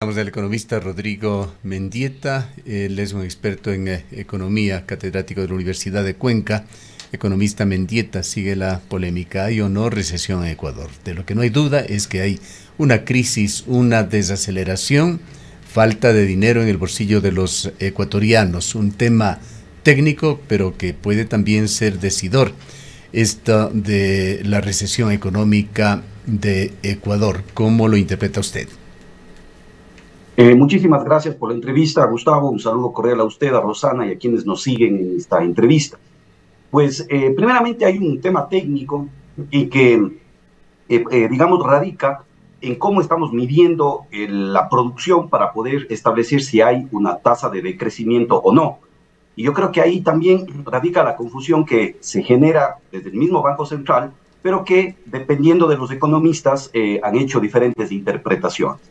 Hablamos del economista Rodrigo Mendieta. Él es un experto en economía, catedrático de la Universidad de Cuenca. Economista Mendieta, sigue la polémica. ¿Hay o no recesión en Ecuador? De lo que no hay duda es que hay una crisis, una desaceleración, falta de dinero en el bolsillo de los ecuatorianos. Un tema técnico, pero que puede también ser decidor. Esto de la recesión económica de Ecuador, ¿cómo lo interpreta usted? Muchísimas gracias por la entrevista, Gustavo. Un saludo cordial a usted, a Rosana y a quienes nos siguen en esta entrevista. Pues, primeramente hay un tema técnico y que, digamos, radica en cómo estamos midiendo la producción para poder establecer si hay una tasa de decrecimiento o no. Y yo creo que ahí también radica la confusión que se genera desde el mismo Banco Central, pero que, dependiendo de los economistas, han hecho diferentes interpretaciones.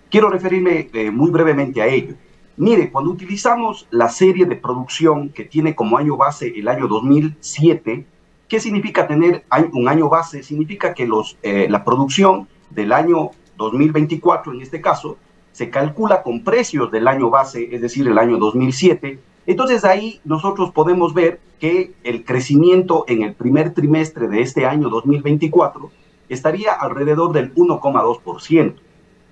Quiero referirme muy brevemente a ello. Mire, cuando utilizamos la serie de producción que tiene como año base el año 2007, ¿qué significa tener un año base? Significa que la producción del año 2024, en este caso, se calcula con precios del año base, es decir, el año 2007. Entonces ahí nosotros podemos ver que el crecimiento en el primer trimestre de este año 2024 estaría alrededor del 1,2%.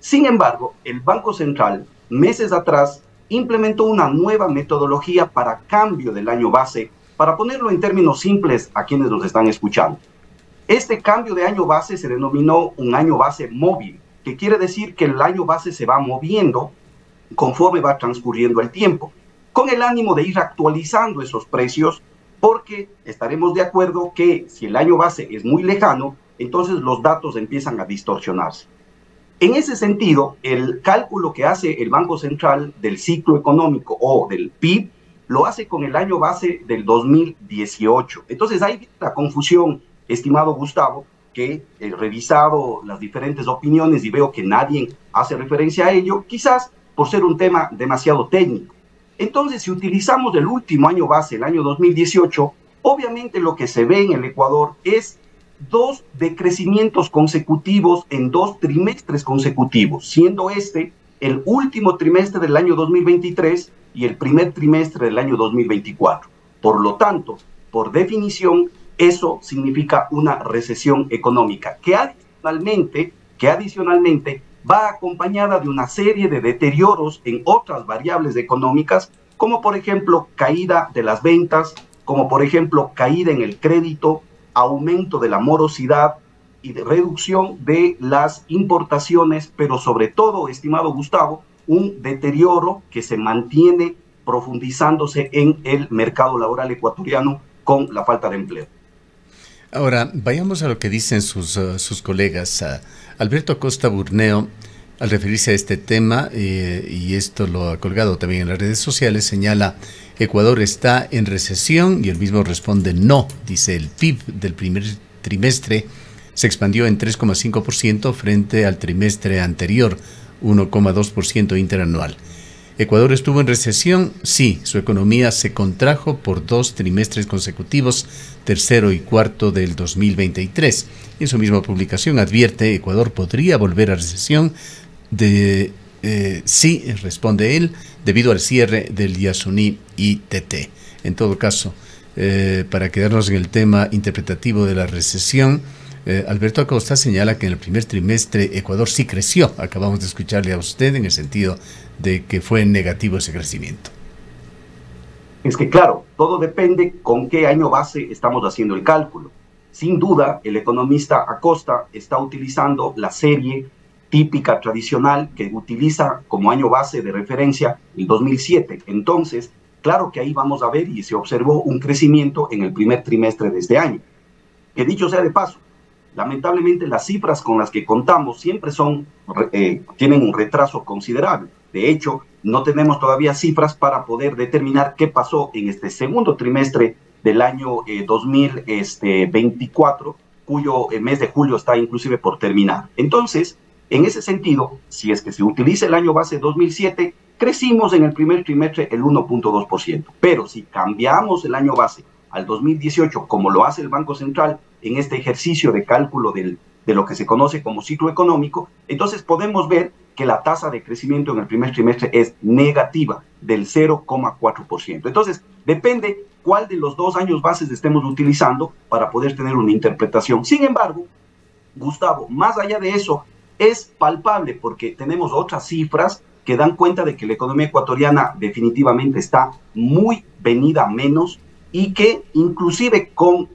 Sin embargo, el Banco Central, meses atrás, implementó una nueva metodología para cambio del año base, para ponerlo en términos simples a quienes nos están escuchando. Este cambio de año base se denominó un año base móvil, que quiere decir que el año base se va moviendo conforme va transcurriendo el tiempo, con el ánimo de ir actualizando esos precios, porque estaremos de acuerdo que si el año base es muy lejano, entonces los datos empiezan a distorsionarse. En ese sentido, el cálculo que hace el Banco Central del ciclo económico o del PIB lo hace con el año base del 2018. Entonces hay la confusión, estimado Gustavo, que he revisado las diferentes opiniones y veo que nadie hace referencia a ello, quizás por ser un tema demasiado técnico. Entonces, si utilizamos el último año base, el año 2018, obviamente lo que se ve en el Ecuador es dos decrecimientos consecutivos en 2 trimestres consecutivos, siendo este el último trimestre del año 2023 y el primer trimestre del año 2024. Por lo tanto, por definición, eso significa una recesión económica que adicionalmente va acompañada de una serie de deterioros en otras variables económicas, como por ejemplo caída de las ventas, como por ejemplo caída en el crédito, aumento de la morosidad y de reducción de las importaciones, pero sobre todo, estimado Gustavo, un deterioro que se mantiene profundizándose en el mercado laboral ecuatoriano con la falta de empleo. Ahora, vayamos a lo que dicen sus colegas. Alberto Acosta Burneo, al referirse a este tema, y esto lo ha colgado también en las redes sociales, señala: Ecuador está en recesión, y él mismo responde no. Dice: el PIB del primer trimestre se expandió en 3,5% frente al trimestre anterior, 1,2% interanual. ¿Ecuador estuvo en recesión? Sí, su economía se contrajo por 2 trimestres consecutivos, tercero y cuarto del 2023. En su misma publicación advierte: Ecuador podría volver a recesión sí, responde él, debido al cierre del Yasuní ITT. En todo caso, para quedarnos en el tema interpretativo de la recesión, Alberto Acosta señala que en el primer trimestre Ecuador sí creció. Acabamos de escucharle a usted en el sentido de que fue negativo ese crecimiento. Es que claro, todo depende con qué año base estamos haciendo el cálculo. Sin duda, el economista Acosta está utilizando la serie típica tradicional que utiliza como año base de referencia el 2007. Entonces, claro que ahí vamos a ver y se observó un crecimiento en el primer trimestre de este año. Que dicho sea de paso, lamentablemente las cifras con las que contamos siempre tienen un retraso considerable. De hecho, no tenemos todavía cifras para poder determinar qué pasó en este segundo trimestre del año 2024, cuyo mes de julio está inclusive por terminar. Entonces, en ese sentido, si es que se utiliza el año base 2007, crecimos en el primer trimestre el 1,2%. Pero si cambiamos el año base al 2018, como lo hace el Banco Central en este ejercicio de cálculo de lo que se conoce como ciclo económico, entonces podemos ver que la tasa de crecimiento en el primer trimestre es negativa, del 0,4%. Entonces, depende cuál de los 2 años bases estemos utilizando para poder tener una interpretación. Sin embargo, Gustavo, más allá de eso, es palpable porque tenemos otras cifras que dan cuenta de que la economía ecuatoriana definitivamente está muy venida a menos y que inclusive con,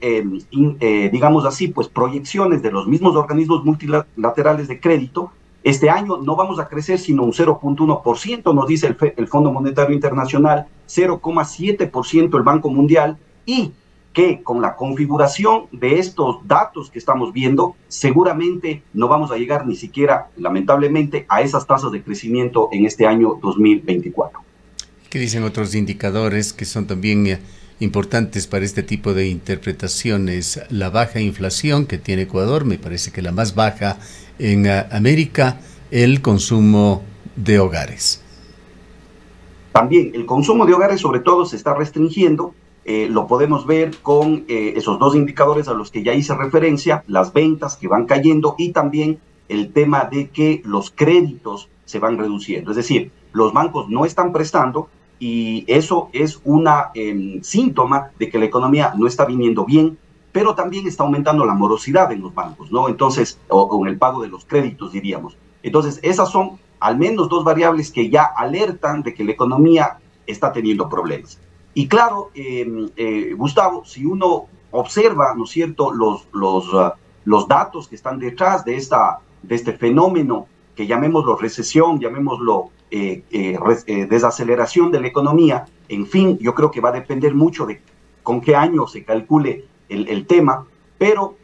digamos así, pues proyecciones de los mismos organismos multilaterales de crédito, este año no vamos a crecer sino un 0,1%, nos dice el Fondo Monetario Internacional, 0,7% el Banco Mundial, y que con la configuración de estos datos que estamos viendo, seguramente no vamos a llegar ni siquiera, lamentablemente, a esas tasas de crecimiento en este año 2024. ¿Qué dicen otros indicadores que son también importantes para este tipo de interpretaciones? La baja inflación que tiene Ecuador, me parece que la más baja en América, el consumo de hogares. También el consumo de hogares sobre todo se está restringiendo. Lo podemos ver con esos dos indicadores a los que ya hice referencia, las ventas que van cayendo y también el tema de que los créditos se van reduciendo. Es decir, los bancos no están prestando y eso es una síntoma de que la economía no está viniendo bien, pero también está aumentando la morosidad en los bancos, ¿no? Entonces, o con el pago de los créditos, diríamos. Entonces, esas son al menos dos variables que ya alertan de que la economía está teniendo problemas. Y claro, Gustavo, si uno observa, ¿no es cierto?, los datos que están detrás de este fenómeno, que llamémoslo recesión, llamémoslo desaceleración de la economía, en fin, yo creo que va a depender mucho de con qué año se calcule el tema, pero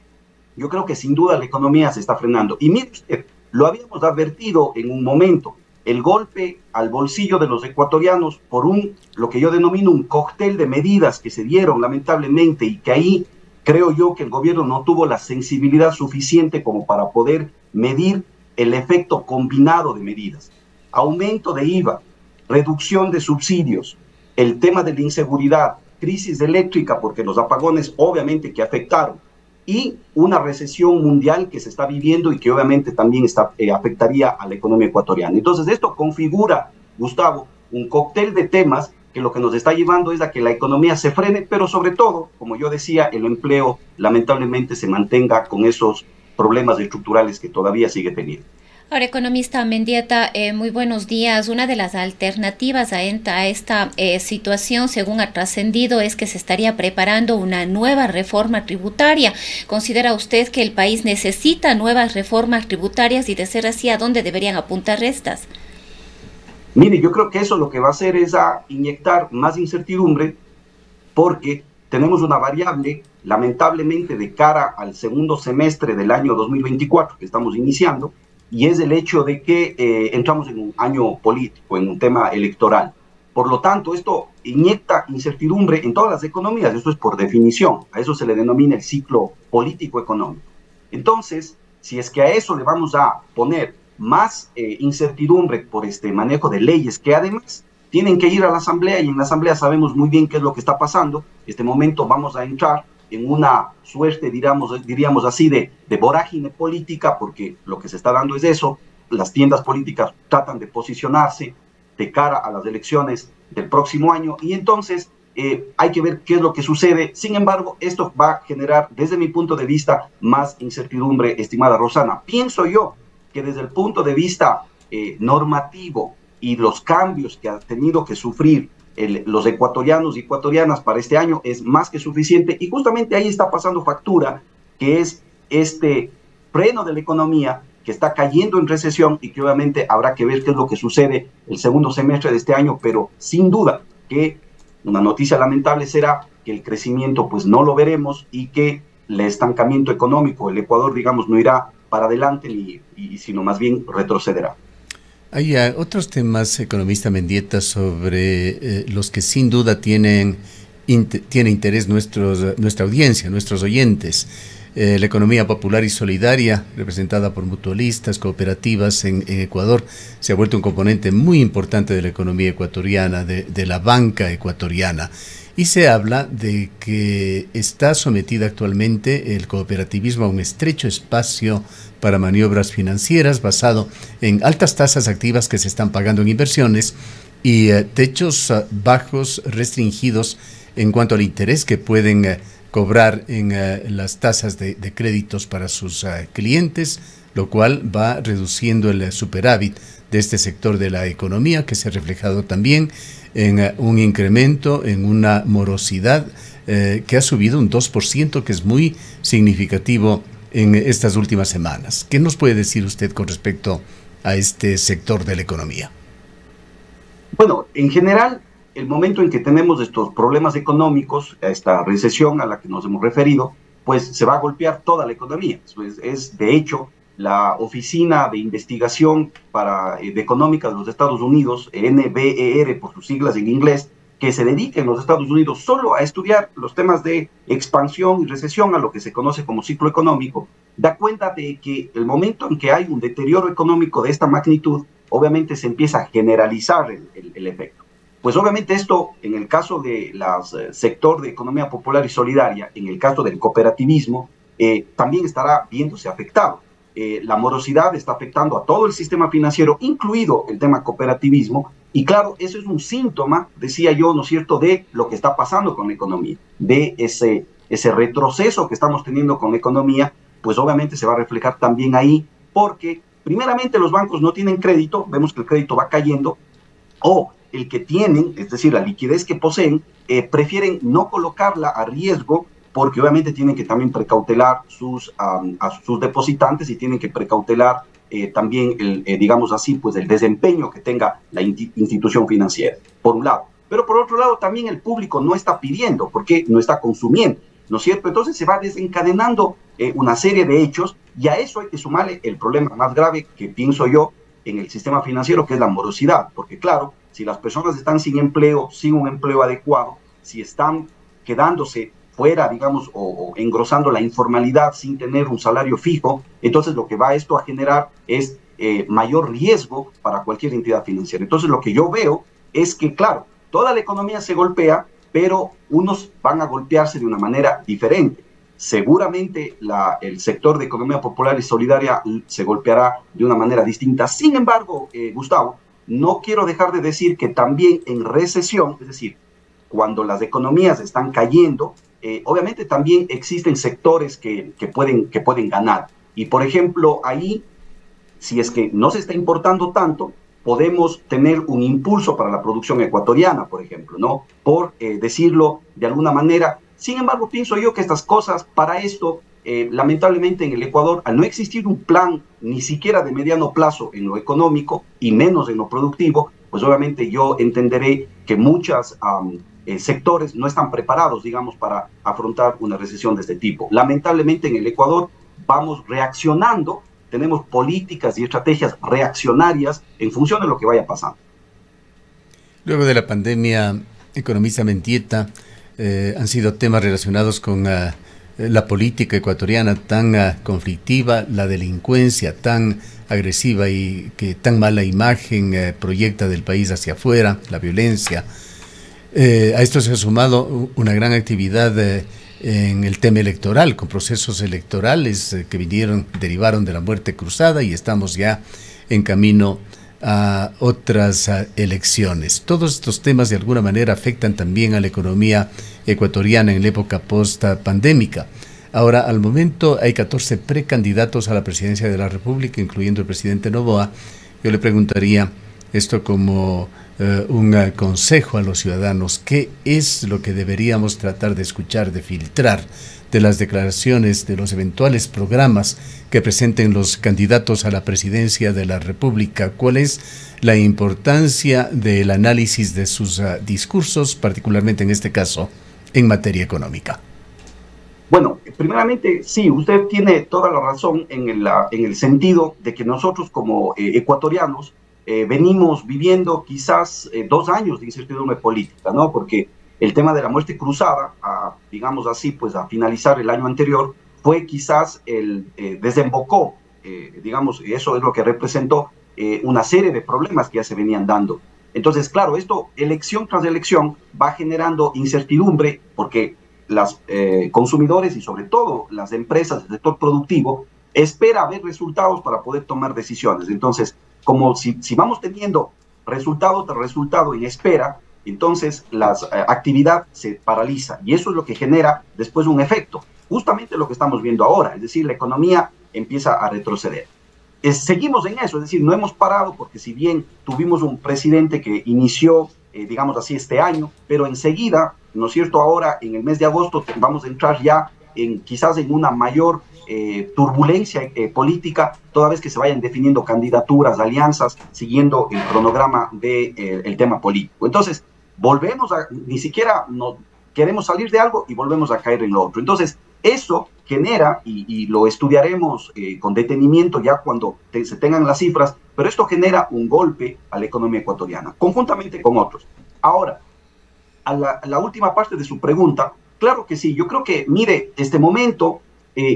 yo creo que sin duda la economía se está frenando. Y mire usted, lo habíamos advertido en un momento, el golpe al bolsillo de los ecuatorianos por lo que yo denomino un cóctel de medidas que se dieron lamentablemente y que ahí creo yo que el gobierno no tuvo la sensibilidad suficiente como para poder medir el efecto combinado de medidas. Aumento de IVA, reducción de subsidios, el tema de la inseguridad, crisis eléctrica porque los apagones obviamente que afectaron, y una recesión mundial que se está viviendo y que obviamente también afectaría a la economía ecuatoriana. Entonces esto configura, Gustavo, un cóctel de temas que lo que nos está llevando es a que la economía se frene, pero sobre todo, como yo decía, el empleo lamentablemente se mantenga con esos problemas estructurales que todavía sigue teniendo. Ahora, economista Mendieta, muy buenos días. Una de las alternativas a esta situación, según ha trascendido, es que se estaría preparando una nueva reforma tributaria. ¿Considera usted que el país necesita nuevas reformas tributarias y, de ser así, a dónde deberían apuntar estas? Mire, yo creo que eso lo que va a hacer es inyectar más incertidumbre porque tenemos una variable, lamentablemente, de cara al segundo semestre del año 2024 que estamos iniciando, y es el hecho de que entramos en un año político, en un tema electoral. Por lo tanto, esto inyecta incertidumbre en todas las economías, esto es por definición, a eso se le denomina el ciclo político-económico. Entonces, si es que a eso le vamos a poner más incertidumbre por este manejo de leyes, que además tienen que ir a la Asamblea, y en la Asamblea sabemos muy bien qué es lo que está pasando, en este momento vamos a entrar en una suerte, diríamos así, de vorágine política, porque lo que se está dando es eso, las tiendas políticas tratan de posicionarse de cara a las elecciones del próximo año, y entonces hay que ver qué es lo que sucede. Sin embargo, esto va a generar, desde mi punto de vista, más incertidumbre, estimada Rosana. Pienso yo que desde el punto de vista normativo y los cambios que ha tenido que sufrir los ecuatorianos y ecuatorianas para este año es más que suficiente, y justamente ahí está pasando factura, que es este freno de la economía que está cayendo en recesión y que obviamente habrá que ver qué es lo que sucede el segundo semestre de este año, pero sin duda que una noticia lamentable será que el crecimiento pues no lo veremos y que el estancamiento económico, el Ecuador, digamos, no irá para adelante sino más bien retrocederá. Hay otros temas, economista Mendieta, sobre los que sin duda tiene interés nuestra audiencia, nuestros oyentes. La economía popular y solidaria, representada por mutualistas, cooperativas en Ecuador, se ha vuelto un componente muy importante de la economía ecuatoriana, de la banca ecuatoriana. Y se habla de que está sometida actualmente el cooperativismo a un estrecho espacio para maniobras financieras basado en altas tasas activas que se están pagando en inversiones y techos bajos restringidos en cuanto al interés que pueden cobrar en las tasas de créditos para sus clientes, lo cual va reduciendo el superávit de este sector de la economía, que se ha reflejado también en un incremento, en una morosidad que ha subido un 2%, que es muy significativo en estas últimas semanas. ¿Qué nos puede decir usted con respecto a este sector de la economía? Bueno, en general, el momento en que tenemos estos problemas económicos, esta recesión a la que nos hemos referido, pues se va a golpear toda la economía. Pues es, de hecho, la Oficina de Investigación de Económica de los Estados Unidos, NBER por sus siglas en inglés, que se dedica en los Estados Unidos solo a estudiar los temas de expansión y recesión, a lo que se conoce como ciclo económico, da cuenta de que el momento en que hay un deterioro económico de esta magnitud, obviamente se empieza a generalizar el efecto. Pues obviamente esto, en el caso del sector de economía popular y solidaria, en el caso del cooperativismo, también estará viéndose afectado. La morosidad está afectando a todo el sistema financiero, incluido el tema cooperativismo, y claro, eso es un síntoma, decía yo, ¿no es cierto?, de lo que está pasando con la economía, de ese retroceso que estamos teniendo con la economía, pues obviamente se va a reflejar también ahí, porque primeramente los bancos no tienen crédito, vemos que el crédito va cayendo, o el que tienen, es decir, la liquidez que poseen, prefieren no colocarla a riesgo, porque obviamente tienen que también precautelar a sus depositantes y tienen que precautelar también, digamos así, pues el desempeño que tenga la institución financiera, por un lado. Pero por otro lado, también el público no está pidiendo, porque no está consumiendo, ¿no es cierto? Entonces se va desencadenando una serie de hechos, y a eso hay que sumarle el problema más grave que pienso yo en el sistema financiero, que es la morosidad, porque claro, si las personas están sin empleo, sin un empleo adecuado, si están quedándose fuera, digamos, o engrosando la informalidad sin tener un salario fijo, entonces lo que va esto a generar es mayor riesgo para cualquier entidad financiera. Entonces lo que yo veo es que, claro, toda la economía se golpea, pero unos van a golpearse de una manera diferente. Seguramente el sector de economía popular y solidaria se golpeará de una manera distinta. Sin embargo, Gustavo, no quiero dejar de decir que también en recesión, es decir, cuando las economías están cayendo, obviamente también existen sectores que pueden ganar. Y por ejemplo, ahí, si es que no se está importando tanto, podemos tener un impulso para la producción ecuatoriana, por ejemplo, ¿no? Por decirlo de alguna manera. Sin embargo, pienso yo que estas cosas, para esto, lamentablemente en el Ecuador, al no existir un plan ni siquiera de mediano plazo en lo económico y menos en lo productivo, pues obviamente yo entenderé que muchos sectores no están preparados, digamos, para afrontar una recesión de este tipo. Lamentablemente en el Ecuador vamos reaccionando, tenemos políticas y estrategias reaccionarias en función de lo que vaya pasando. Luego de la pandemia, economista Mendieta, han sido temas relacionados con la política ecuatoriana tan conflictiva, la delincuencia tan agresiva y que tan mala imagen proyecta del país hacia afuera, la violencia. A esto se ha sumado una gran actividad en el tema electoral, con procesos electorales que derivaron de la muerte cruzada, y estamos ya en camino a otras elecciones. Todos estos temas de alguna manera afectan también a la economía ecuatoriana en la época post-pandémica. Ahora, al momento hay 14 precandidatos a la presidencia de la República, incluyendo el presidente Noboa. Yo le preguntaría esto como un consejo a los ciudadanos. ¿Qué es lo que deberíamos tratar de escuchar, de filtrar de las declaraciones, de los eventuales programas que presenten los candidatos a la presidencia de la República? ¿Cuál es la importancia del análisis de sus discursos, particularmente en este caso, en materia económica? Bueno, primeramente, sí, usted tiene toda la razón en el sentido de que nosotros como ecuatorianos venimos viviendo quizás 2 años de incertidumbre política, ¿no? Porque el tema de la muerte cruzada, digamos así, pues a finalizar el año anterior, fue quizás desembocó, digamos, eso es lo que representó una serie de problemas que ya se venían dando. Entonces, claro, esto elección tras elección va generando incertidumbre, porque los consumidores y sobre todo las empresas del sector productivo espera ver resultados para poder tomar decisiones. Entonces, como si vamos teniendo resultado tras resultado en espera, entonces la actividad se paraliza y eso es lo que genera después un efecto, justamente lo que estamos viendo ahora, es decir, la economía empieza a retroceder. Seguimos en eso, es decir, no hemos parado porque si bien tuvimos un presidente que inició, digamos así, este año, pero enseguida, ¿no es cierto?, ahora en el mes de agosto vamos a entrar ya quizás en una mayor turbulencia política, toda vez que se vayan definiendo candidaturas, alianzas, siguiendo el cronograma del tema político. Entonces, ni siquiera queremos salir de algo y volvemos a caer en lo otro. Entonces, eso genera, y lo estudiaremos con detenimiento ya cuando se tengan las cifras, pero esto genera un golpe a la economía ecuatoriana, conjuntamente con otros. Ahora, a la última parte de su pregunta, claro que sí, yo creo que, mire, este momento,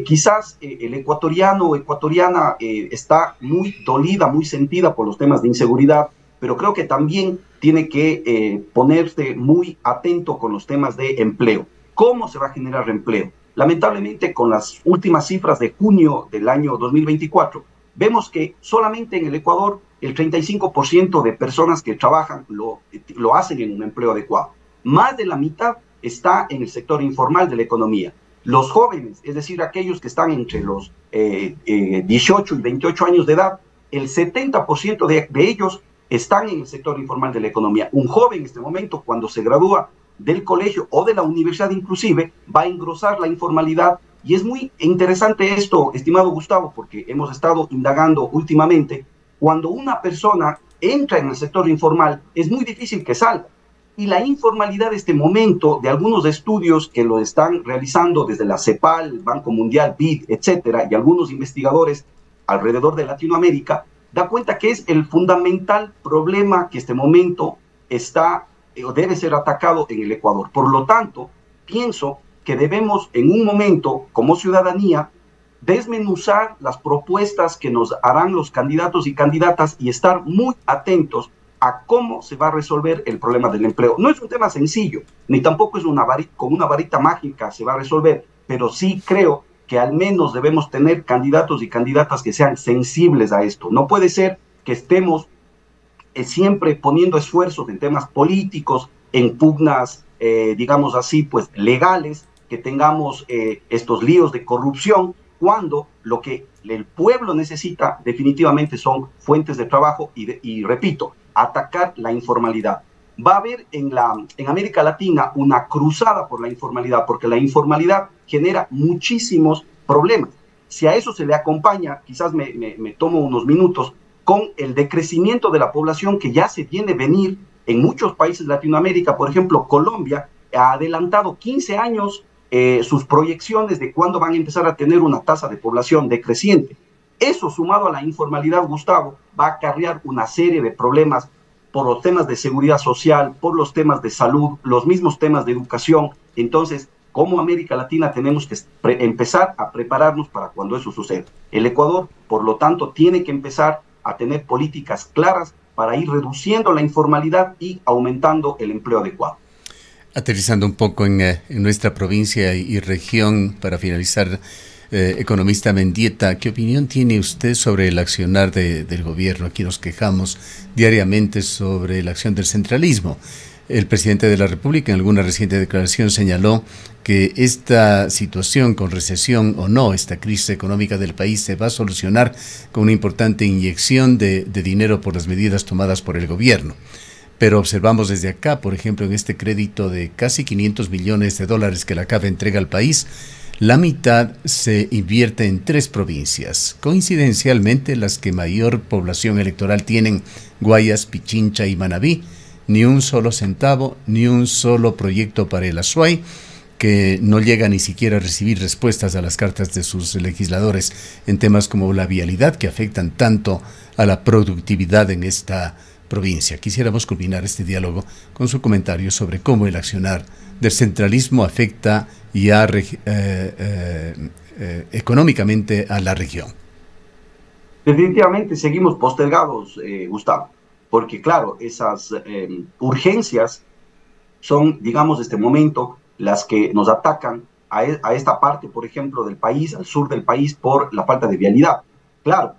quizás el ecuatoriano o ecuatoriana está muy dolida, muy sentida por los temas de inseguridad, pero creo que también tiene que ponerse muy atento con los temas de empleo. ¿Cómo se va a generar empleo? Lamentablemente, con las últimas cifras de junio del año 2024, vemos que solamente en el Ecuador el 35% de personas que trabajan lo hacen en un empleo adecuado. Más de la mitad está en el sector informal de la economía. Los jóvenes, es decir, aquellos que están entre los 18 y 28 años de edad, el 70% de ellos están en el sector informal de la economía. Un joven en este momento, cuando se gradúa del colegio o de la universidad inclusive, va a engrosar la informalidad. Y es muy interesante esto, estimado Gustavo, porque hemos estado indagando últimamente. Cuando una persona entra en el sector informal, es muy difícil que salga. Y la informalidad de este momento, de algunos estudios que lo están realizando desde la CEPAL, Banco Mundial, BID, etcétera, y algunos investigadores alrededor de Latinoamérica, da cuenta que es el fundamental problema que este momento está o debe ser atacado en el Ecuador. Por lo tanto, pienso que debemos en un momento, como ciudadanía, desmenuzar las propuestas que nos harán los candidatos y candidatas y estar muy atentos a cómo se va a resolver el problema del empleo. No es un tema sencillo, ni tampoco es con una varita mágica se va a resolver, pero sí creo que al menos debemos tener candidatos y candidatas que sean sensibles a esto. No puede ser que estemos siempre poniendo esfuerzos en temas políticos, en pugnas, digamos así, pues legales, que tengamos estos líos de corrupción, cuando lo que el pueblo necesita definitivamente son fuentes de trabajo y repito, atacar la informalidad. Va a haber en América Latina una cruzada por la informalidad, porque la informalidad genera muchísimos problemas. Si a eso se le acompaña, quizás me tomo unos minutos, con el decrecimiento de la población que ya se viene a venir en muchos países de Latinoamérica. Por ejemplo, Colombia ha adelantado 15 años sus proyecciones de cuándo van a empezar a tener una tasa de población decreciente. Eso, sumado a la informalidad, Gustavo, va a acarrear una serie de problemas por los temas de seguridad social, por los temas de salud, los mismos temas de educación. Entonces, como América Latina tenemos que empezar a prepararnos para cuando eso suceda. El Ecuador, por lo tanto, tiene que empezar a tener políticas claras para ir reduciendo la informalidad y aumentando el empleo adecuado. Aterrizando un poco en nuestra provincia y región, para finalizar, economista Mendieta, ¿qué opinión tiene usted sobre el accionar del gobierno? Aquí nos quejamos diariamente sobre la acción del centralismo. El presidente de la República en alguna reciente declaración señaló que esta situación, con recesión o no, esta crisis económica del país se va a solucionar con una importante inyección de dinero por las medidas tomadas por el gobierno. Pero observamos desde acá, por ejemplo, en este crédito de casi 500 millones de dólares que la CAF entrega al país, la mitad se invierte en 3 provincias, coincidencialmente las que mayor población electoral tienen: Guayas, Pichincha y Manabí. Ni un solo centavo, ni un solo proyecto para el Azuay, que no llega ni siquiera a recibir respuestas a las cartas de sus legisladores en temas como la vialidad, que afectan tanto a la productividad en esta provincia. Quisiéramos culminar este diálogo con su comentario sobre cómo el accionar del centralismo afecta ya económicamente a la región. Definitivamente seguimos postergados, Gustavo, porque claro, esas urgencias son, digamos, este momento las que nos atacan a esta parte, por ejemplo, del país, al sur del país, por la falta de vialidad. Claro,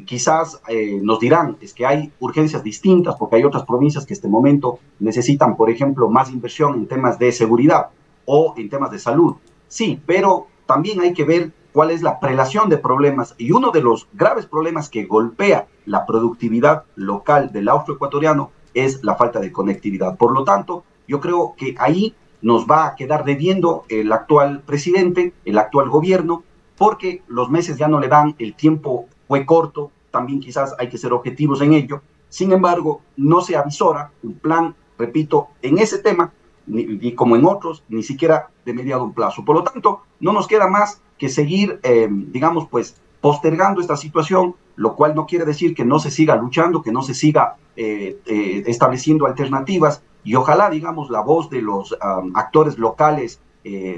quizás nos dirán, es que hay urgencias distintas, porque hay otras provincias que en este momento necesitan, por ejemplo, más inversión en temas de seguridad o en temas de salud. Sí, pero también hay que ver cuál es la prelación de problemas, y uno de los graves problemas que golpea la productividad local del austroecuatoriano es la falta de conectividad. Por lo tanto, yo creo que ahí nos va a quedar debiendo el actual presidente, el actual gobierno, porque los meses ya no le dan, el tiempo fue corto, también quizás hay que ser objetivos en ello. Sin embargo, no se avisora un plan, repito, en ese tema, y como en otros, ni siquiera de mediado plazo. Por lo tanto, no nos queda más que seguir, digamos, pues, postergando esta situación, lo cual no quiere decir que no se siga luchando, que no se siga estableciendo alternativas, y ojalá, digamos, la voz de los actores locales,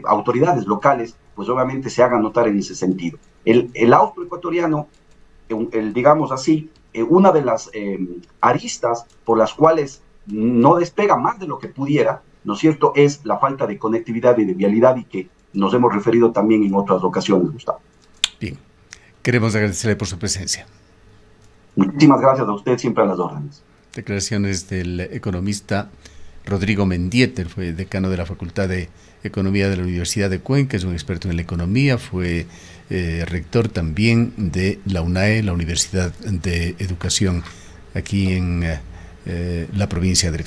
autoridades locales, pues obviamente se haga notar en ese sentido. El austroecuatoriano, digamos así, una de las aristas por las cuales no despega más de lo que pudiera, ¿no es cierto?, es la falta de conectividad y de vialidad, y que nos hemos referido también en otras ocasiones, Gustavo. Bien, queremos agradecerle por su presencia. Muchísimas gracias a usted, siempre a las órdenes. Declaraciones del economista Rodrigo Mendieta, fue decano de la Facultad de Economía de la Universidad de Cuenca, es un experto en la economía, fue rector también de la UNAE, la Universidad de Educación, aquí en la provincia del